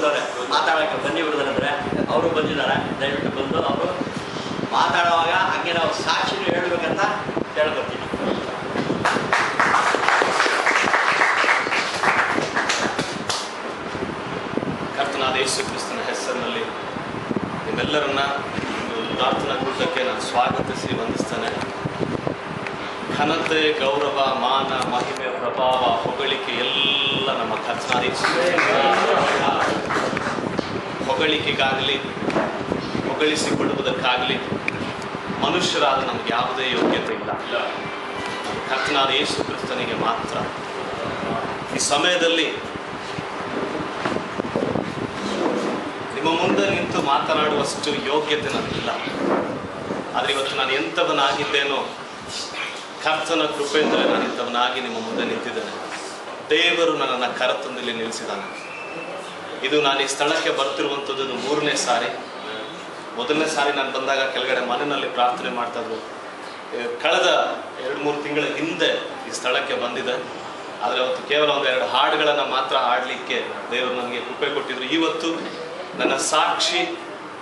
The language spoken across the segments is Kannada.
ಬಂದವ್ರೆ ಮಾತಾಡೋಕ್ಕೆ ಬನ್ನಿ ಬಿಡೋದಂದ್ರೆ ಅವರು ಬಂದಿದ್ದಾರೆ. ದಯವಿಟ್ಟು ಬಂದು ಅವರು ಮಾತಾಡುವಾಗ ಹಂಗೆ ನಾವು ಸಾಕ್ಷಿನೂ ಹೇಳ್ಬೇಕಂತ ಹೇಳ್ಕೊತೀನಿ. ಕರ್ತನಾದ ಯೇಸು ಕ್ರಿಸ್ತನ ಹೆಸರಿನಲ್ಲಿ ನಿಮ್ಮೆಲ್ಲರನ್ನ ಪ್ರಾರ್ಥನಾ ಕೂಟಕ್ಕೆ ನಾನು ಸ್ವಾಗತಿಸಿ ವಂದಿಸ್ತೇನೆ. ಘನತೆ, ಗೌರವ, ಮಾನ, ಮಹಿಮೆ, ಪ್ರಭಾವ, ಹೊಗಳಿಕೆ ಎಲ್ಲ ನಮ್ಮ ಕರ್ತನಾದ ಯೇಸು. ಹೊಗಳಿಕೆಗಾಗಲಿ ಹೊಗಳಿಸಿಕೊಳ್ಳುವುದಕ್ಕಾಗಲಿ ಮನುಷ್ಯರಾದ ನಮ್ಗೆ ಯಾವುದೇ ಯೋಗ್ಯತೆ ಇಲ್ಲ. ಕರ್ತನಾದ ಯೇಸು ಕ್ರಿಸ್ತನಿಗೆ ಮಾತ್ರ. ಈ ಸಮಯದಲ್ಲಿ ನಿಮ್ಮ ಮುಂದೆ ನಿಂತು ಮಾತನಾಡುವಷ್ಟು ಯೋಗ್ಯತೆ ನನಗಿಲ್ಲ. ಆದರೆ ಇವತ್ತು ನಾನು ಎಂಥವನಾಗಿದ್ದೇನೋ ಕರ್ತನ ಕೃಪೆಯಿಂದಲೇ ನಾನು ಇಂಥವನಾಗಿ ನಿಮ್ಮ ಮುಂದೆ ನಿಂತಿದ್ದೇನೆ. ದೇವರು ನನ್ನನ್ನು ಕರೆತಂದಲ್ಲಿ ನಿಲ್ಲಿಸಿದ್ದಾನೆ. ಇದು ನಾನು ಈ ಸ್ಥಳಕ್ಕೆ ಬರ್ತಿರುವಂಥದ್ದು 3ನೇ ಸಾರಿ. 1ನೇ ಸಾರಿ ನಾನು ಬಂದಾಗ ಕೆಳಗಡೆ ಮನೆಯಲ್ಲಿ ಪ್ರಾರ್ಥನೆ ಮಾಡ್ತಾ ಇದ್ರು. ಕಳೆದ 2-3 ತಿಂಗಳ ಹಿಂದೆ ಈ ಸ್ಥಳಕ್ಕೆ ಬಂದಿದೆ. ಆದರೆ ಅವತ್ತು ಕೇವಲ 1-2 ಹಾಡುಗಳನ್ನು ಮಾತ್ರ ಹಾಡಲಿಕ್ಕೆ ದೇವರು ನನಗೆ ಕೃಪೆ ಕೊಟ್ಟಿದ್ರು. ಇವತ್ತು ನನ್ನ ಸಾಕ್ಷಿ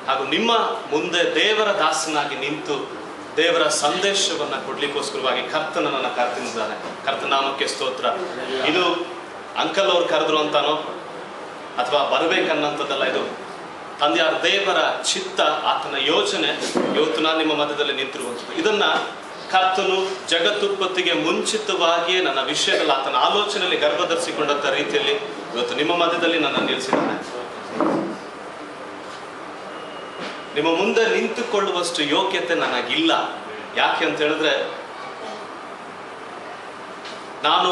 ಹಾಗೂ ನಿಮ್ಮ ಮುಂದೆ ದೇವರ ದಾಸನಾಗಿ ನಿಂತು ದೇವರ ಸಂದೇಶವನ್ನು ಕೊಡ್ಲಿಕ್ಕೋಸ್ಕರವಾಗಿ ಕರ್ತನ ನನ್ನ ಕರೆತಿದ್ದಾನೆ. ಕರ್ತನಾಮಕ್ಕೆ ಸ್ತೋತ್ರ. ಇದು ಅಂಕಲ್ ಅವ್ರು ಕರೆದ್ರು ಅಂತಾನೋ ಅಥವಾ ಬರಬೇಕನ್ನಂಥದ್ದಲ್ಲ. ಇದು ತಂದೆಯಾದ ದೇವರ ಚಿತ್ತ, ಆತನ ಯೋಜನೆ. ಇವತ್ತು ನಾನು ನಿಮ್ಮ ಮಧ್ಯದಲ್ಲಿ ನಿಂತಿರುವಂಥದ್ದು. ಇದನ್ನ ಕರ್ತನು ಜಗತ್ತುತ್ಪತ್ತಿಗೆ ಮುಂಚಿತವಾಗಿಯೇ ನನ್ನ ವಿಷಯದಲ್ಲಿ ಆತನ ಆಲೋಚನೆಯಲ್ಲಿ ಗರ್ಭಧರಿಸಿಕೊಂಡಂಥ ರೀತಿಯಲ್ಲಿ ಇವತ್ತು ನಿಮ್ಮ ಮಧ್ಯದಲ್ಲಿ ನನ್ನ ನಿಲ್ಲಿಸಿದ್ದಾನೆ. ನಿಮ್ಮ ಮುಂದೆ ನಿಂತುಕೊಳ್ಳುವಷ್ಟು ಯೋಗ್ಯತೆ ನನಗಿಲ್ಲ. ಯಾಕೆ ಅಂತ ಹೇಳಿದ್ರೆ, ನಾನು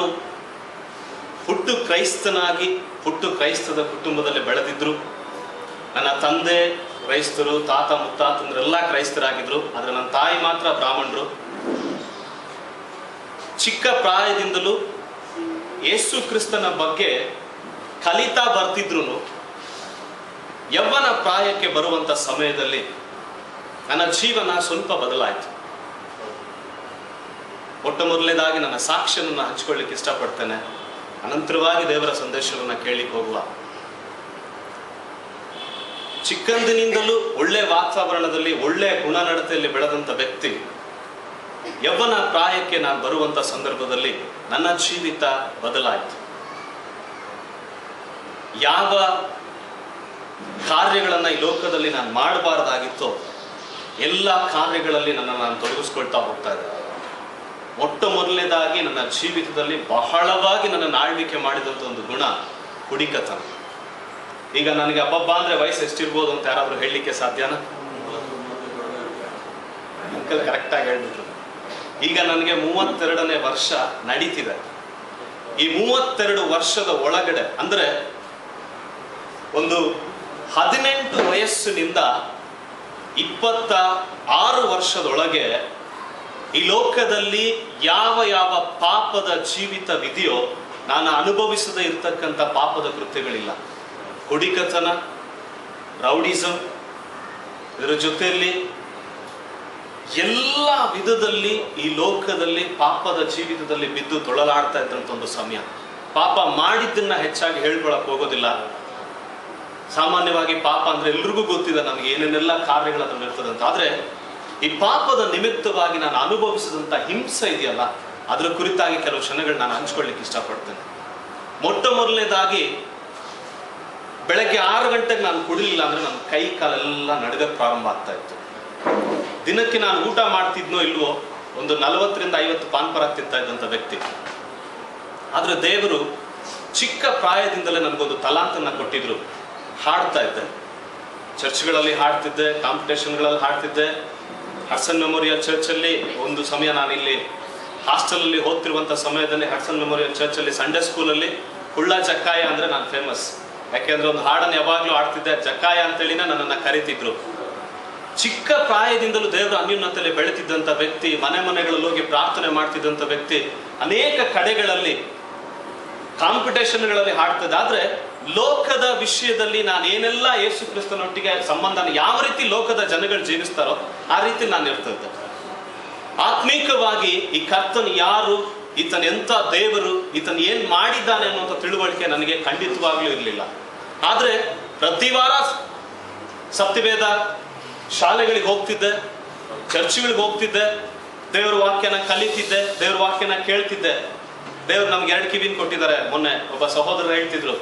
ಹುಟ್ಟು ಕ್ರೈಸ್ತದ ಕುಟುಂಬದಲ್ಲಿ ಬೆಳೆದಿದ್ರು. ನನ್ನ ತಂದೆ ಕ್ರೈಸ್ತರು, ತಾತ ಮುತ್ತಾತಂದ್ರೆಲ್ಲ ಕ್ರೈಸ್ತರಾಗಿದ್ರು. ಆದರೆ ನನ್ನ ತಾಯಿ ಮಾತ್ರ ಬ್ರಾಹ್ಮಣರು. ಚಿಕ್ಕ ಪ್ರಾಯದಿಂದಲೂ ಯೇಸು ಕ್ರಿಸ್ತನ ಬಗ್ಗೆ ಕಲಿತಾ ಬರ್ತಿದ್ರು. ಯವ್ವನ ಪ್ರಾಯಕ್ಕೆ ಬರುವಂಥ ಸಮಯದಲ್ಲಿ ನನ್ನ ಜೀವನ ಸ್ವಲ್ಪ ಬದಲಾಯಿತು. ಮೊಟ್ಟ ಮೊದಲನೇದಾಗಿ ನನ್ನ ಸಾಕ್ಷ್ಯವನ್ನು ಹಂಚಿಕೊಳ್ಳಿಕ್ಕೆ ಇಷ್ಟಪಡ್ತೇನೆ. ಅನಂತರವಾಗಿ ದೇವರ ಸಂದೇಶವನ್ನು ಕೇಳಲಿಕ್ಕೆ ಹೋಗುವ. ಚಿಕ್ಕಂದಿನಿಂದಲೂ ಒಳ್ಳೆ ವಾತಾವರಣದಲ್ಲಿ ಒಳ್ಳೆ ಗುಣನಡತೆಯಲ್ಲಿ ಬೆಳೆದಂಥ ವ್ಯಕ್ತಿ ಯವ್ವನ ಪ್ರಾಯಕ್ಕೆ ನಾನು ಬರುವಂಥ ಸಂದರ್ಭದಲ್ಲಿ ನನ್ನ ಜೀವಿತ ಬದಲಾಯಿತು. ಯಾವ ಕಾರ್ಯಗಳನ್ನು ಈ ಲೋಕದಲ್ಲಿ ನಾನು ಮಾಡಬಾರ್ದಾಗಿತ್ತೋ ಎಲ್ಲ ಕಾರ್ಯಗಳಲ್ಲಿ ನಾನು ತೊಡಗಿಸ್ಕೊಳ್ತಾ ಹೋಗ್ತಾ ಇದ್ದೆ. ಮೊಟ್ಟ ಮೊದಲನೇದಾಗಿ ನನ್ನ ಜೀವಿತದಲ್ಲಿ ಬಹಳವಾಗಿ ನನ್ನನ್ನು ಆಳ್ವಿಕೆ ಮಾಡಿದಂಥ ಒಂದು ಗುಣ ಕುಡಿಕತನ. ಈಗ ನನಗೆ ಹಬ್ಬಬ್ಬ ಅಂದರೆ ವಯಸ್ಸು ಎಷ್ಟಿರ್ಬೋದು ಅಂತ ಯಾರಾದರೂ ಹೇಳಲಿಕ್ಕೆ ಸಾಧ್ಯನಾ? ಅಂಕಲ್ ಕರೆಕ್ಟಾಗಿ ಹೇಳ್ಬಿಟ್ರು. ಈಗ ನನಗೆ 32ನೇ ವರ್ಷ ನಡೀತಿದೆ. ಈ 32 ವರ್ಷದ ಒಳಗಡೆ ಅಂದರೆ ಒಂದು 18 ವಯಸ್ಸಿನಿಂದ 26 ವರ್ಷದೊಳಗೆ ಈ ಲೋಕದಲ್ಲಿ ಯಾವ ಪಾಪದ ಜೀವಿತವಿದೆಯೋ ನಾನು ಅನುಭವಿಸದೇ ಇರತಕ್ಕಂಥ ಪಾಪದ ಕೃತ್ಯಗಳಿಲ್ಲ. ಕುಡಿಕತನ, ರೌಡಿಸಮ್, ಇದರ ಜೊತೆಯಲ್ಲಿ ಎಲ್ಲ ವಿಧದಲ್ಲಿ ಈ ಲೋಕದಲ್ಲಿ ಪಾಪದ ಜೀವಿತದಲ್ಲಿ ಬಿದ್ದು ತೊಳಲಾಡ್ತಾ ಇದ್ದಂಥ ಒಂದು ಸಮಯ. ಪಾಪ ಮಾಡಿದ್ದನ್ನ ಹೆಚ್ಚಾಗಿ ಹೇಳ್ಕೊಳಕ್ ಹೋಗೋದಿಲ್ಲ. ಸಾಮಾನ್ಯವಾಗಿ ಪಾಪ ಅಂದ್ರೆ ಎಲ್ರಿಗೂ ಗೊತ್ತಿದೆ ನಮಗೆ ಏನೇನೆಲ್ಲ ಕಾರ್ಯಗಳು ಅದರಲ್ಲಿ ಇರ್ತದಂತ. ಆದ್ರೆ ಈ ಪಾಪದ ನಿಮಿತ್ತವಾಗಿ ನಾನು ಅನುಭವಿಸಿದಂಥ ಹಿಂಸೆ ಇದೆಯಲ್ಲ, ಅದರ ಕುರಿತಾಗಿ ಕೆಲವು ಕ್ಷಣಗಳು ನಾನು ಹಂಚ್ಕೊಳ್ಳಿಕ್ಕೆ ಇಷ್ಟಪಡ್ತೇನೆ. ಮೊಟ್ಟ ಮೊದಲನೇದಾಗಿ ಬೆಳಗ್ಗೆ 6 ಗಂಟೆಗೆ ನಾನು ಕುಡಿಲಿಲ್ಲ ಅಂದ್ರೆ ನನ್ನ ಕೈ ಕಾಲೆಲ್ಲ ನಡಗಕ್ಕೆ ಪ್ರಾರಂಭ ಆಗ್ತಾ ಇತ್ತು. ದಿನಕ್ಕೆ ನಾನು ಊಟ ಮಾಡ್ತಿದ್ನೋ ಇಲ್ವೋ ಒಂದು 40ರಿಂದ 50 ಪಾನ್ಪರಾಗ್ ತಿಂತಾ ಇದ್ದಂಥ ವ್ಯಕ್ತಿ. ಆದ್ರೆ ದೇವರು ಚಿಕ್ಕ ಪ್ರಾಯದಿಂದಲೇ ನನಗೊಂದು ತಲಾಂತನ್ನ ಕೊಟ್ಟಿದ್ರು. ಹಾಡ್ತಾ ಇದ್ದೆ, ಚರ್ಚ್ಗಳಲ್ಲಿ ಹಾಡ್ತಿದ್ದೆ, ಕಾಂಪಿಟೇಷನ್ಗಳಲ್ಲಿ ಹಾಡ್ತಿದ್ದೆ. ಹಡ್ಸನ್ ಮೆಮೋರಿಯಲ್ ಚರ್ಚಲ್ಲಿ ಒಂದು ಸಮಯ ನಾನು ಇಲ್ಲಿ ಹಾಸ್ಟೆಲಲ್ಲಿ ಓದ್ತಿರುವಂಥ ಸಮಯದಲ್ಲಿ ಹಡ್ಸನ್ ಮೆಮೋರಿಯಲ್ ಚರ್ಚಲ್ಲಿ ಸಂಡೇ ಸ್ಕೂಲಲ್ಲಿ ಹುಳ್ಳ ಜಕ್ಕಾಯ ಅಂದರೆ ನಾನು ಫೇಮಸ್. ಯಾಕೆಂದ್ರೆ ಒಂದು ಹಾಡನ್ನು ಯಾವಾಗಲೂ ಆಡ್ತಿದ್ದೆ, ಜಕ್ಕಾಯ ಅಂತೇಳಿನ ನನ್ನನ್ನು ಕರೀತಿದ್ರು. ಚಿಕ್ಕ ಪ್ರಾಯದಿಂದಲೂ ದೇವರ ಅನ್ಯೋನ್ಯತೆಯಲ್ಲಿ ಬೆಳೆತಿದ್ದಂಥ ವ್ಯಕ್ತಿ, ಮನೆಗಳಲ್ಲಿ ಹೋಗಿ ಪ್ರಾರ್ಥನೆ ಮಾಡ್ತಿದ್ದಂಥ ವ್ಯಕ್ತಿ, ಅನೇಕ ಕಡೆಗಳಲ್ಲಿ ಕಾಂಪಿಟೇಷನ್ಗಳಲ್ಲಿ ಹಾಡ್ತದೆ. ಆದರೆ ಲೋಕದ ವಿಷಯದಲ್ಲಿ ನಾನು ಏನೆಲ್ಲ ಯೇಸು ಕ್ರಿಸ್ತನೊಟ್ಟಿಗೆ ಸಂಬಂಧನ ಯಾವ ರೀತಿ ಲೋಕದ ಜನಗಳು ಜೀವಿಸ್ತಾರೋ ಆ ರೀತಿ ನಾನು ಇರ್ತಿದ್ದೆ. ಆತ್ಮೀಕವಾಗಿ ಈ ಕರ್ತನ್ ಯಾರು, ಈತನ ಎಂಥ ದೇವರು, ಈತನ ಏನ್ ಮಾಡಿದ್ದಾನೆ ಅನ್ನುವಂಥ ತಿಳುವಳಿಕೆ ನನಗೆ ಖಂಡಿತವಾಗ್ಲೂ ಇರಲಿಲ್ಲ. ಆದರೆ ಪ್ರತಿ ವಾರ ಸತ್ಯವೇದ ಶಾಲೆಗಳಿಗೆ ಹೋಗ್ತಿದ್ದೆ, ಚರ್ಚ್ಗಳಿಗೆ ಹೋಗ್ತಿದ್ದೆ, ದೇವ್ರ ವಾಕ್ಯನ ಕಲಿತಿದ್ದೆ, ದೇವ್ರ ವಾಕ್ಯನ ಕೇಳ್ತಿದ್ದೆ. ದೇವ್ರು ನಮ್ಗೆ 2 ಕಿವಿನ ಕೊಟ್ಟಿದ್ದಾರೆ. ಮೊನ್ನೆ ಒಬ್ಬ ಸಹೋದರರು ಹೇಳ್ತಿದ್ರು,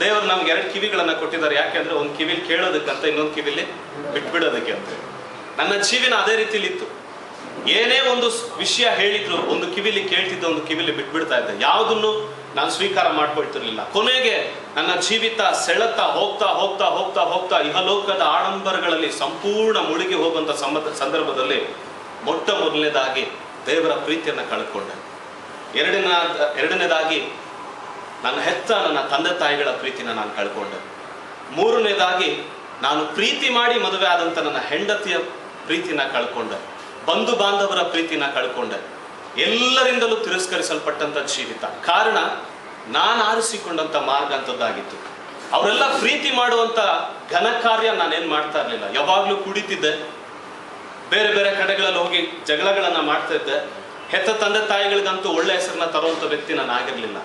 ದೇವ್ರು ನಮ್ಗೆ 2 ಕಿವಿಗಳನ್ನ ಕೊಟ್ಟಿದ್ದಾರೆ. ಯಾಕೆಂದ್ರೆ ಒಂದು ಕಿವಿಲಿ ಕೇಳೋದಕ್ಕಂತ, ಇನ್ನೊಂದು ಕಿವಿಲಿ ಬಿಟ್ಬಿಡೋದಕ್ಕೆ ಅಂತ. ನನ್ನ ಜೀವನ ಅದೇ ರೀತಿಲಿ ಇತ್ತು. ಏನೇ ಒಂದು ವಿಷಯ ಹೇಳಿದ್ರು ಒಂದು ಕಿವಿಲಿ ಕೇಳ್ತಿದ್ದೆ, ಒಂದು ಕಿವಿಲಿ ಬಿಟ್ಬಿಡ್ತಾ ಇದ್ದೆ. ಯಾವುದನ್ನು ನಾನು ಸ್ವೀಕಾರ ಮಾಡ್ಕೊಳ್ತಿರ್ಲಿಲ್ಲ. ಕೊನೆಗೆ ನನ್ನ ಜೀವಿತ ಸೆಳೆತಾ ಹೋಗ್ತಾ ಹೋಗ್ತಾ ಹೋಗ್ತಾ ಹೋಗ್ತಾ ಇಹಲೋಕದ ಆಡಂಬರಗಳಲ್ಲಿ ಸಂಪೂರ್ಣ ಮುಳುಗಿ ಹೋಗುವಂತ ಸಂದರ್ಭದಲ್ಲಿ ಮೊಟ್ಟ ಮೊದಲನೇದಾಗಿ ದೇವರ ಪ್ರೀತಿಯನ್ನು ಕಳ್ಕೊಂಡೆ. ಎರಡನೇದಾಗಿ ನನ್ನ ನನ್ನ ತಂದೆ ತಾಯಿಗಳ ಪ್ರೀತಿನ ನಾನು ಕಳ್ಕೊಂಡೆ. ಮೂರನೇದಾಗಿ ನಾನು ಪ್ರೀತಿ ಮಾಡಿ ಮದುವೆ ಆದಂತ ನನ್ನ ಹೆಂಡತಿಯ ಪ್ರೀತಿನ ಕಳ್ಕೊಂಡೆ. ಬಂಧು ಬಾಂಧವರ ಪ್ರೀತಿನ ಕಳ್ಕೊಂಡೆ. ಎಲ್ಲರಿಂದಲೂ ತಿರಸ್ಕರಿಸಲ್ಪಟ್ಟಂತ ಜೀವಿತ. ಕಾರಣ ನಾನು ಆರಿಸಿಕೊಂಡಂತ ಮಾರ್ಗ ಅಂತದ್ದಾಗಿತ್ತು. ಅವರೆಲ್ಲ ಪ್ರೀತಿ ಮಾಡುವಂತ ಘನ ಕಾರ್ಯ ನಾನೇನ್ ಮಾಡ್ತಾ ಇರ್ಲಿಲ್ಲ. ಯಾವಾಗ್ಲೂ ಕುಡಿತಿದ್ದೆ, ಬೇರೆ ಬೇರೆ ಕಡೆಗಳಲ್ಲಿ ಹೋಗಿ ಜಗಳಗಳನ್ನ ಮಾಡ್ತಾ ಇದ್ದೆ. ಹೆತ್ತ ತಂದೆ ತಾಯಿಗಳಿಗಂತೂ ಒಳ್ಳೆ ಹೆಸರನ್ನ ತರುವಂತ ವ್ಯಕ್ತಿ ನಾನು ಆಗಿರ್ಲಿಲ್ಲ.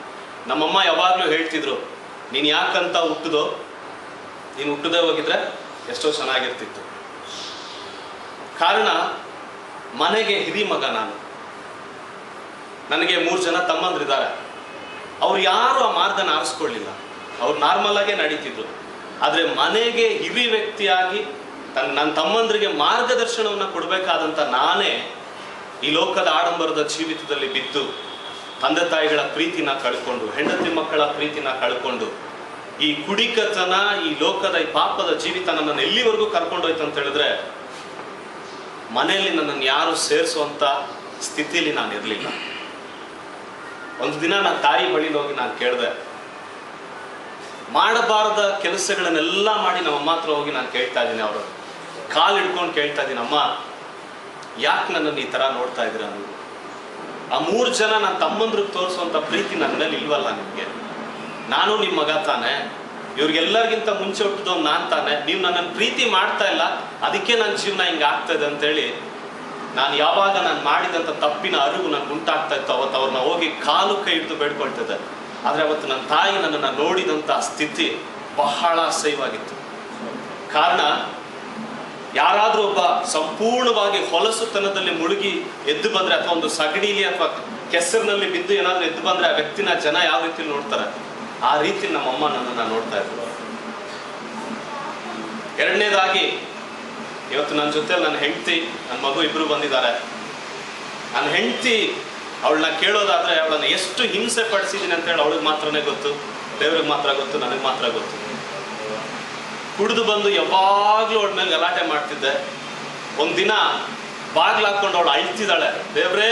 ನಮ್ಮಮ್ಮ ಯಾವಾಗ್ಲೂ ಹೇಳ್ತಿದ್ರು, ನೀನ್ ಯಾಕಂತ ಹುಟ್ಟದೋ, ನೀನು ಹುಟ್ಟದೇ ಹೋಗಿದ್ರೆ ಎಷ್ಟೋ ಚೆನ್ನಾಗಿರ್ತಿತ್ತು. ಕಾರಣ ಮನೆಗೆ ಹಿರಿ ಮಗ ನಾನು. ನನಗೆ 3 ಜನ ತಮ್ಮಂದ್ರಿದ್ದಾರೆ. ಅವ್ರು ಯಾರು ಆ ಮಾರ್ಗನ ಆರಿಸ್ಕೊಳ್ಳಿಲ್ಲ. ಅವ್ರು ನಾರ್ಮಲ್ ಆಗೇ ನಡೀತಿದ್ರು. ಆದ್ರೆ ಮನೆಗೆ ಹಿರಿ ವ್ಯಕ್ತಿಯಾಗಿ ನನ್ನ ತಮ್ಮಂದ್ರಿಗೆ ಮಾರ್ಗದರ್ಶನವನ್ನ ಕೊಡ್ಬೇಕಾದಂತ ನಾನೇ ಈ ಲೋಕದ ಆಡಂಬರದ ಜೀವಿತದಲ್ಲಿ ಬಿದ್ದು ತಂದೆ ತಾಯಿಗಳ ಪ್ರೀತಿನ ಕಳ್ಕೊಂಡು, ಹೆಂಡತಿ ಮಕ್ಕಳ ಪ್ರೀತಿನ ಕಳ್ಕೊಂಡು, ಈ ಕುಡಿಕತನ, ಈ ಲೋಕದ ಈ ಪಾಪದ ಜೀವಿತ ನನ್ನನ್ನು ಎಲ್ಲಿವರೆಗೂ ಕರ್ಕೊಂಡೋಯ್ತು ಅಂತ ಹೇಳಿದ್ರೆ, ಮನೆಯಲ್ಲಿ ನನ್ನನ್ನು ಯಾರು ಸೇರಿಸುವಂತ ಸ್ಥಿತಿಲಿ ನಾನು ಇರಲಿಲ್ಲ. ಒಂದು ದಿನ ನನ್ನ ತಾಯಿ ಬಳಿಲಿ ಹೋಗಿ ನಾನು ಕೇಳಿದೆ. ಮಾಡಬಾರದ ಕೆಲಸಗಳನ್ನೆಲ್ಲ ಮಾಡಿ ನಮ್ಮಮ್ಮ ಹತ್ರ ಹೋಗಿ ನಾನು ಕೇಳ್ತಾ ಇದ್ದೀನಿ. ಅವರು ಕಾಲು ಹಿಡ್ಕೊಂಡು ಕೇಳ್ತಾ ಇದ್ದೀನಿ, ಅಮ್ಮ ಯಾಕೆ ನನ್ನನ್ನು ಈ ತರ ನೋಡ್ತಾ ಇದ್ದೀರಾ ನೀವು? ಆ 3 ಜನ ನನ್ನ ತಮ್ಮಂದ್ರಿಗೆ ತೋರಿಸುವಂತ ಪ್ರೀತಿ ನನ್ನ ಮೇಲೆ ಇಲ್ವಲ್ಲ ನಿಮ್ಗೆ? ನಾನು ನಿಮ್ಮ ಮಗ ತಾನೆ, ಇವ್ರಿಗೆಲ್ಲರಿಗಿಂತ ಮುಂಚೆ ಹುಟ್ಟಿದವ್ ನಾನ್ ತಾನೆ. ನೀವು ನನ್ನನ್ನು ಪ್ರೀತಿ ಮಾಡ್ತಾ ಇಲ್ಲ, ಅದಕ್ಕೆ ನನ್ನ ಜೀವನ ಹಿಂಗೆ ಆಗ್ತದೆ ಅಂತೇಳಿ ನಾನು ಯಾವಾಗ ನಾನು ಮಾಡಿದಂಥ ತಪ್ಪಿನ ಅರಿವು ನನ್ಗೆ ಉಂಟಾಗ್ತಾ ಇತ್ತು, ಅವತ್ತು ಅವ್ರನ್ನ ಹೋಗಿ ಕಾಲು ಕೈ ಹಿಡಿದು ಬೇಡ್ಕೊಳ್ತಿದ್ದೆ. ಆದರೆ ಅವತ್ತು ನನ್ನ ತಾಯಿ ನನ್ನನ್ನು ನೋಡಿದಂಥ ಸ್ಥಿತಿ ಬಹಳ ಅಸಹ್ಯವಾಗಿತ್ತು. ಕಾರಣ, ಯಾರಾದ್ರೂ ಒಬ್ಬ ಸಂಪೂರ್ಣವಾಗಿ ಹೊಲಸುತನದಲ್ಲಿ ಮುಳುಗಿ ಎದ್ದು ಬಂದ್ರೆ, ಅಥವಾ ಒಂದು ಸಗಣಿಲಿ ಅಥವಾ ಕೆಸರಿನಲ್ಲಿ ಬಿದ್ದು ಏನಾದ್ರೂ ಎದ್ದು ಬಂದ್ರೆ, ಆ ವ್ಯಕ್ತಿನ ಜನ ಯಾವ ರೀತಿ ನೋಡ್ತಾರೆ, ಆ ರೀತಿ ನಮ್ಮಮ್ಮ ನನ್ನನ್ನು ನೋಡ್ತಾ ಇದ್ರು. ಎರಡನೇದಾಗಿ, ಇವತ್ತು ನನ್ನ ಜೊತೆ ನನ್ನ ಹೆಂಡತಿ, ನನ್ನ ಮಗು ಇಬ್ರು ಬಂದಿದ್ದಾರೆ. ನನ್ನ ಹೆಂಡತಿ ಅವಳನ್ನ ಕೇಳೋದಾದ್ರೆ ಅವಳನ್ನ ಎಷ್ಟು ಹಿಂಸೆ ಪಡಿಸಿದ್ದೀನಿ ಅಂತ ಹೇಳಿ ಅವಳಿಗೆ ಮಾತ್ರನೇ ಗೊತ್ತು, ದೇವ್ರಿಗೆ ಮಾತ್ರ ಗೊತ್ತು, ನನಗೆ ಮಾತ್ರ ಗೊತ್ತು. ಕುಡಿದು ಬಂದು ಯಾವಾಗ್ಲೂ ಅವಳ ಮೇಲೆ ಗಲಾಟೆ ಮಾಡ್ತಿದ್ದೆ. ಒಂದಿನ ಬಾಗ್ಲು ಹಾಕೊಂಡು ಅವಳು ಅಳ್ತಿದ್ದಾಳೆ, ದೇವ್ರೇ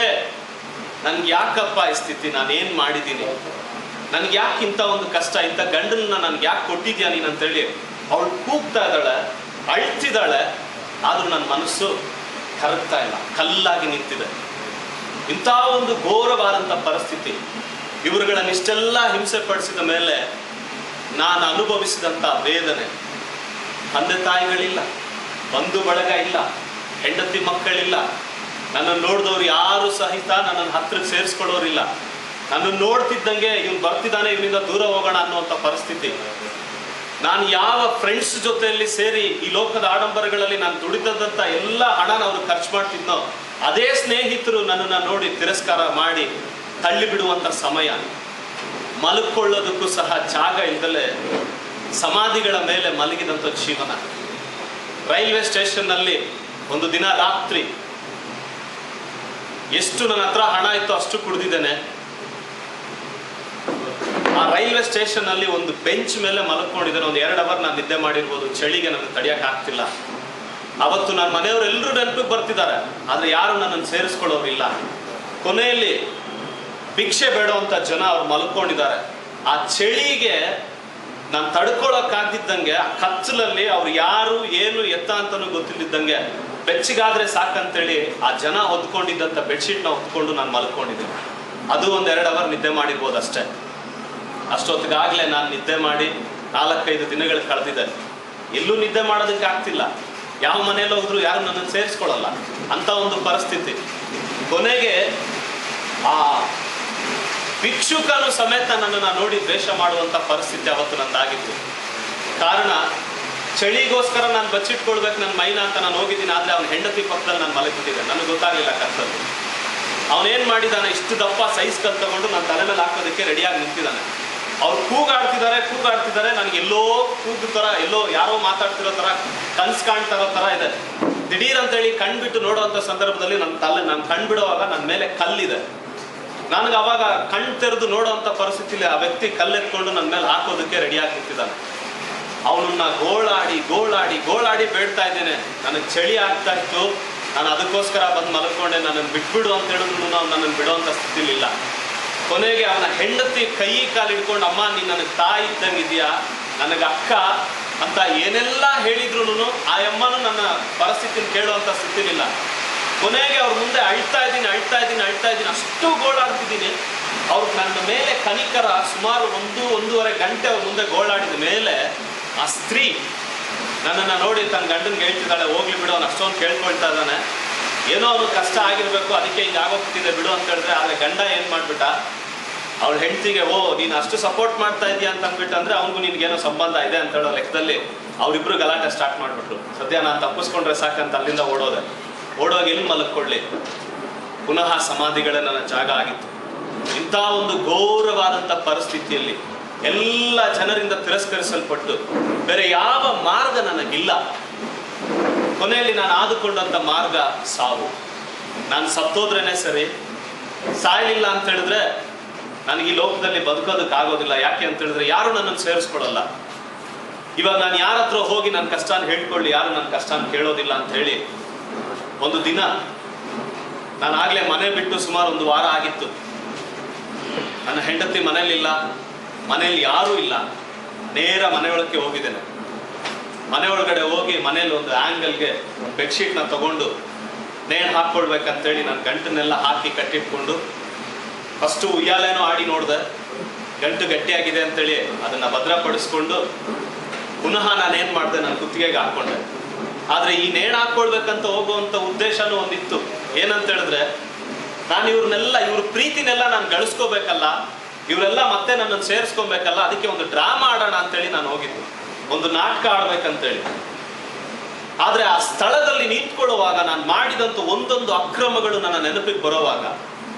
ನನ್ಗೆ ಯಾಕಪ್ಪ ಈ ಸ್ಥಿತಿ, ನಾನೇನ್ ಮಾಡಿದ್ದೀನಿ, ನನ್ಗೆ ಯಾಕೆ ಇಂಥ ಒಂದು ಕಷ್ಟ, ಇಂಥ ಗಂಡನ್ನ ನನ್ಗೆ ಯಾಕೆ ಕೊಟ್ಟಿದ್ಯಾ ನೀನು ಅಂತೇಳಿ ಅವಳು ಕೂಗ್ತಾ ಇದ್ದಾಳೆ, ಅಳ್ತಿದ್ದಾಳೆ. ಆದ್ರೂ ನನ್ನ ಮನಸ್ಸು ಕರಗ್ತಾ ಇಲ್ಲ, ಕಲ್ಲಾಗಿ ನಿಂತಿದೆ. ಇಂಥ ಒಂದು ಘೋರವಾದಂಥ ಪರಿಸ್ಥಿತಿ, ಇವರುಗಳನ್ನಿಷ್ಟೆಲ್ಲ ಹಿಂಸೆ ಪಡಿಸಿದ ಮೇಲೆ ನಾನು ಅನುಭವಿಸಿದಂಥ ವೇದನೆ. ತಂದೆ ತಾಯಿಗಳಿಲ್ಲ, ಬಂಧು ಬಳಗ ಇಲ್ಲ, ಹೆಂಡತಿ ಮಕ್ಕಳಿಲ್ಲ, ನನ್ನನ್ನು ನೋಡಿದವ್ರು ಯಾರು ಸಹಿತ ನನ್ನನ್ನು ಹತ್ರಕ್ಕೆ ಸೇರಿಸ್ಕೊಳ್ಳೋರಿಲ್ಲ. ನನ್ನನ್ನು ನೋಡ್ತಿದ್ದಂಗೆ ಇವನು ಬರ್ತಿದ್ದಾನೆ, ಇವನಿಂದ ದೂರ ಹೋಗೋಣ ಅನ್ನುವಂಥ ಪರಿಸ್ಥಿತಿ. ನಾನು ಯಾವ ಫ್ರೆಂಡ್ಸ್ ಜೊತೆಯಲ್ಲಿ ಸೇರಿ ಈ ಲೋಕದ ಆಡಂಬರಗಳಲ್ಲಿ ನಾನು ದುಡಿದಂಥ ಎಲ್ಲ ಹಣನ ಅವರು ಖರ್ಚು ಮಾಡ್ತಿದ್ನೋ, ಅದೇ ಸ್ನೇಹಿತರು ನನ್ನನ್ನು ನೋಡಿ ತಿರಸ್ಕಾರ ಮಾಡಿ ತಳ್ಳಿ ಬಿಡುವಂಥ ಸಮಯ. ಮಲ್ಕೊಳ್ಳೋದಕ್ಕೂ ಸಹ ಜಾಗ ಇಲ್ದಲೆ ಸಮಾಧಿಗಳ ಮೇಲೆ ಮಲಗಿದಂಥ ಜೀವನ. ರೈಲ್ವೆ ಸ್ಟೇಷನ್ನಲ್ಲಿ ಒಂದು ದಿನ ರಾತ್ರಿ ಎಷ್ಟು ನನ್ನ ಹತ್ರ ಹಣ ಇತ್ತು ಅಷ್ಟು ಕುಡಿದಿದ್ದೇನೆ. ಆ ರೈಲ್ವೆ ಸ್ಟೇಷನ್ ಅಲ್ಲಿ ಒಂದು ಬೆಂಚ್ ಮೇಲೆ ಮಲ್ಕೊಂಡಿದ್ದೇನೆ. ಒಂದು 2 ಅವರ್ ನಾನು ನಿದ್ದೆ ಮಾಡಿರ್ಬೋದು. ಚಳಿಗೆ ನನಗೆ ತಡೆಯಕ್ಕೆ ಆಗ್ತಿಲ್ಲ. ಅವತ್ತು ನನ್ನ ಮನೆಯವರೆಲ್ಲರೂ ನೆನಪಿಗೆ ಬರ್ತಿದ್ದಾರೆ, ಆದ್ರೆ ಯಾರು ನನ್ನನ್ನು ಸೇರಿಸ್ಕೊಳ್ಳೋರಿಲ್ಲ. ಕೊನೆಯಲ್ಲಿ ಭಿಕ್ಷೆ ಬೇಡುವಂತ ಜನ ಅವ್ರು ಮಲ್ಕೊಂಡಿದ್ದಾರೆ. ಆ ಚಳಿಗೆ ನಾನು ತಡ್ಕೊಳಕ್ಕಾಗ್ದಿದ್ದಂಗೆ, ಆ ಕತ್ತಲಲ್ಲಿ ಅವ್ರು ಯಾರು ಏನು ಎತ್ತ ಅಂತನೂ ಗೊತ್ತಿದ್ದಂಗೆ, ಬೆಚ್ಚಗಾದ್ರೆ ಸಾಕಂತೇಳಿ ಆ ಜನ ಹೊದ್ಕೊಂಡಿದ್ದಂಥ ಬೆಡ್ಶೀಟ್ನ ಹೊತ್ಕೊಂಡು ನಾನು ಮಲ್ಕೊಂಡಿದ್ದೀನಿ. ಅದು ಒಂದು 2 ಅವರ್ ನಿದ್ದೆ ಮಾಡಿರ್ಬೋದು ಅಷ್ಟೇ. ಅಷ್ಟೊತ್ತಿಗಾಗಲೇ ನಾನು ನಿದ್ದೆ ಮಾಡಿ 4-5 ದಿನಗಳು ಕಳೆದಿದೆ. ಎಲ್ಲೂ ನಿದ್ದೆ ಮಾಡೋದಕ್ಕೆ ಆಗ್ತಿಲ್ಲ. ಯಾವ ಮನೇಲಿ ಹೋದ್ರು ಯಾರು ನನ್ನನ್ನು ಸೇರಿಸ್ಕೊಳ್ಳಲ್ಲ, ಅಂತ ಒಂದು ಪರಿಸ್ಥಿತಿ. ಕೊನೆಗೆ ಆ ಭಿಕ್ಷುಕನು ಸಮೇತ ನನ್ನನ್ನು ನೋಡಿ ದ್ವೇಷ ಮಾಡುವಂಥ ಪರಿಸ್ಥಿತಿ ಅವತ್ತು ನಂದಾಗಿತ್ತು. ಕಾರಣ, ಚಳಿಗೋಸ್ಕರ ನಾನು ಬಚ್ಚಿಟ್ಕೊಳ್ಬೇಕು ನನ್ನ ಮೈನ ಅಂತ ನಾನು ಹೋಗಿದ್ದೀನಿ. ಆದರೆ ಅವನ ಹೆಂಡತಿ ಪಕ್ಕದಲ್ಲಿ ನಾನು ಮಲಗಿಬಿಟ್ಟಿದ್ದೆ, ನನಗೆ ಗೊತ್ತಾಗಲಿಲ್ಲ ಕತ್ತಲ್ಲಿ. ಅವನೇನು ಮಾಡಿದ್ದಾನೆ, ಇಷ್ಟು ದಪ್ಪ ಸೈಜ್ ಕಲ್ ತಗೊಂಡು ನನ್ನ ತಲೆ ಮೇಲೆ ಹಾಕೋದಕ್ಕೆ ರೆಡಿಯಾಗಿ ನಿಂತಿದ್ದಾನೆ. ಅವ್ರು ಕೂಗಾಡ್ತಿದ್ದಾರೆ, ನನಗೆ ಎಲ್ಲೋ ಕೂಗು ಥರ, ಎಲ್ಲೋ ಯಾರೋ ಮಾತಾಡ್ತಿರೋ ಥರ, ಕನ್ಸು ಕಾಣ್ತಿರೋ ಥರ ಇದೆ. ದಿಢೀರ್ ಅಂತೇಳಿ ಕಣ್ಬಿಟ್ಟು ನೋಡುವಂಥ ಸಂದರ್ಭದಲ್ಲಿ ನಾನು ಕಣ್ಬಿಡುವಾಗ ನನ್ನ ಮೇಲೆ ಕಲ್ಲಿದೆ. ನನಗೆ ಅವಾಗ ಕಣ್ಣು ತೆರೆದು ನೋಡುವಂಥ ಪರಿಸ್ಥಿತಿಲಿ ಆ ವ್ಯಕ್ತಿ ಕಲ್ಲೆತ್ಕೊಂಡು ನನ್ನ ಮೇಲೆ ಹಾಕೋದಕ್ಕೆ ರೆಡಿಯಾಗಿ ನಿಂತಿದ್ದಾನೆ. ಅವನನ್ನ ಗೋಳಾಡಿ ಬೇಡ್ತಾ ಇದ್ದೇನೆ. ನನಗೆ ಚಳಿ ಆಗ್ತಾ ಇತ್ತು, ನಾನು ಅದಕ್ಕೋಸ್ಕರ ಬಂದು ಮಲ್ಕೊಂಡೆ, ನನ್ನನ್ನು ಬಿಟ್ಬಿಡು ಅಂತ ಹೇಳಿದ್ರು ನಾವು ನನ್ನನ್ನು ಬಿಡುವಂಥ ಸ್ಥಿತಿಲಿಲ್ಲ. ಕೊನೆಗೆ ಅವನ ಹೆಂಡತಿ ಕೈ ಕಾಲು ಹಿಡ್ಕೊಂಡು, ಅಮ್ಮ ನೀನು ನನಗೆ ತಾಯಿ ಇದ್ದಂಗಿದೆಯಾ, ನನಗೆ ಅಕ್ಕ ಅಂತ ಏನೆಲ್ಲ ಹೇಳಿದ್ರು ಆ ಅಮ್ಮನೂ ನನ್ನ ಪರಿಸ್ಥಿತಿನ ಕೇಳುವಂಥ ಸ್ಥಿತಿಲಿಲ್ಲ. ಕೊನೆಗೆ ಅವ್ರ ಮುಂದೆ ಅಳ್ತಾ ಇದ್ದೀನಿ, ಅಷ್ಟು ಗೋಳಾಡ್ತಿದ್ದೀನಿ. ಅವ್ರು ನನ್ನ ಮೇಲೆ ಕನಿಕರ ಸುಮಾರು 1-1.5 ಗಂಟೆ ಅವ್ರ ಮುಂದೆ ಗೋಳಾಡಿದ ಮೇಲೆ ಆ ಸ್ತ್ರೀ ನನ್ನನ್ನು ನೋಡಿ ತನ್ನ ಗಂಡನಿಗೆ ಹೇಳ್ತಿದ್ದಾಳೆ, ಹೋಗ್ಲಿ ಬಿಡು, ಅವ್ನು ಅಷ್ಟೊಂದು ಕೇಳ್ಕೊಳ್ತಾ ಇದ್ದಾನೆ, ಏನೋ ಅವನು ಕಷ್ಟ ಆಗಿರಬೇಕು, ಅದಕ್ಕೆ ಹಿಂಗೆ ಆಗೋಗ್ತಿದೆ ಬಿಡು ಅಂತ ಹೇಳಿದ್ರೆ. ಆದರೆ ಗಂಡ ಏನು ಮಾಡಿಬಿಟ್ಟ, ಅವಳ ಹೆಂಡತಿಗೆ ನೀನು ಅಷ್ಟು ಸಪೋರ್ಟ್ ಮಾಡ್ತಾ ಇದೀಯ ಅಂತ ಅಂದ್ಬಿಟ್ಟು ಅಂದರೆ ಅವನಿಗೂ ನಿನ್ಗೇನೋ ಸಂಬಂಧ ಇದೆ ಅಂತ ಹೇಳೋ ಲೆಕ್ಕದಲ್ಲಿ ಅವರಿಬ್ಬರು ಗಲಾಟೆ ಸ್ಟಾರ್ಟ್ ಮಾಡಿಬಿಟ್ರು. ಸದ್ಯ ನಾನು ತಪ್ಪಿಸ್ಕೊಂಡ್ರೆ ಸಾಕಂತ ಅಲ್ಲಿಂದ ಓಡೋಗಿ ಎಲ್ಲಿ ಮಲಕ್ಕೊಳ್ಳಿ. ಪುನಃ ಸಮಾಧಿಗಳೇ ನನ್ನ ಜಾಗ ಆಗಿತ್ತು. ಇಂಥ ಒಂದು ಘೋರವಾದಂಥ ಪರಿಸ್ಥಿತಿಯಲ್ಲಿ ಎಲ್ಲ ಜನರಿಂದ ತಿರಸ್ಕರಿಸಲ್ಪಟ್ಟು ಬೇರೆ ಯಾವ ಮಾರ್ಗ ನನಗಿಲ್ಲ. ಕೊನೆಯಲ್ಲಿ ನಾನು ಆದುಕೊಂಡಂಥ ಮಾರ್ಗ ಸಾವು. ನಾನು ಸತ್ತೋದ್ರೇನೆ ಸರಿ, ಸಾಯಲಿಲ್ಲ ಅಂತ ಹೇಳಿದ್ರೆ ನನಗೆ ಈ ಲೋಕದಲ್ಲಿ ಬದುಕೋದಕ್ಕಾಗೋದಿಲ್ಲ. ಯಾಕೆ ಅಂತ ಹೇಳಿದ್ರೆ ಯಾರು ನನ್ನನ್ನು ಸೇರಿಸ್ಕೊಡಲ್ಲ. ಇವಾಗ ನಾನು ಯಾರ ಹತ್ರ ಹೋಗಿ ನನ್ನ ಕಷ್ಟನ ಹೇಳ್ಕೊಳ್ಳಿ, ಯಾರು ನನ್ನ ಕಷ್ಟನ ಕೇಳೋದಿಲ್ಲ ಅಂತ ಹೇಳಿ ಒಂದು ದಿನ ನಾನು ಆಗಲೇ ಮನೆ ಬಿಟ್ಟು ಸುಮಾರು 1 ವಾರ ಆಗಿತ್ತು. ನನ್ನ ಹೆಂಡತಿ ಮನೇಲಿಲ್ಲ, ಮನೇಲಿ ಯಾರೂ ಇಲ್ಲ. ನೇರ ಮನೆಯೊಳಕ್ಕೆ ಹೋಗಿದ್ದೇನೆ. ಮನೆ ಒಳಗಡೆ ಹೋಗಿ ಮನೇಲಿ ಒಂದು ಆ್ಯಂಗಲ್ಗೆ ಒಂದು ಬೆಡ್ಶೀಟ್ನ ತಗೊಂಡು ನೇಣು ಹಾಕ್ಕೊಳ್ಬೇಕಂತೇಳಿ ನಾನು ಗಂಟನ್ನೆಲ್ಲ ಹಾಕಿ ಕಟ್ಟಿಟ್ಕೊಂಡು ಫಸ್ಟು ಉಯ್ಯಾಲೆನೋ ಆಡಿ ನೋಡಿದೆ. ಗಂಟು ಗಟ್ಟಿಯಾಗಿದೆ ಅಂತೇಳಿ ಅದನ್ನು ಭದ್ರಪಡಿಸ್ಕೊಂಡು ಪುನಃ ನಾನೇನು ಮಾಡಿದೆ, ನಾನು ಕುತ್ತಿಗೆಗೆ ಹಾಕ್ಕೊಂಡೆ. ಆದರೆ ಈ ನೇಣು ಹಾಕ್ಕೊಳ್ಬೇಕಂತ ಹೋಗುವಂಥ ಉದ್ದೇಶನೂ ಒಂದಿತ್ತು. ಏನಂತ ಹೇಳಿದ್ರೆ, ನಾನು ಇವ್ರ ಪ್ರೀತಿನೆಲ್ಲ ನಾನು ಗಳಿಸ್ಕೋಬೇಕಲ್ಲ, ಇವರೆಲ್ಲ ಮತ್ತೆ ನನ್ನನ್ನು ಸೇರಿಸ್ಕೊಬೇಕಲ್ಲ, ಅದಕ್ಕೆ ಒಂದು ಡ್ರಾಮಾ ಆಡೋಣ ಅಂತೇಳಿ ನಾನು ಹೋಗಿದ್ದು, ಒಂದು ನಾಟಕ ಆಡ್ಬೇಕಂತೇಳಿ. ಆದರೆ ಆ ಸ್ಥಳದಲ್ಲಿ ನಿಂತ್ಕೊಳ್ಳುವಾಗ ನಾನು ಮಾಡಿದಂಥ ಒಂದೊಂದು ಅಕ್ರಮಗಳು ನನ್ನ ನೆನಪಿಗೆ ಬರೋವಾಗ,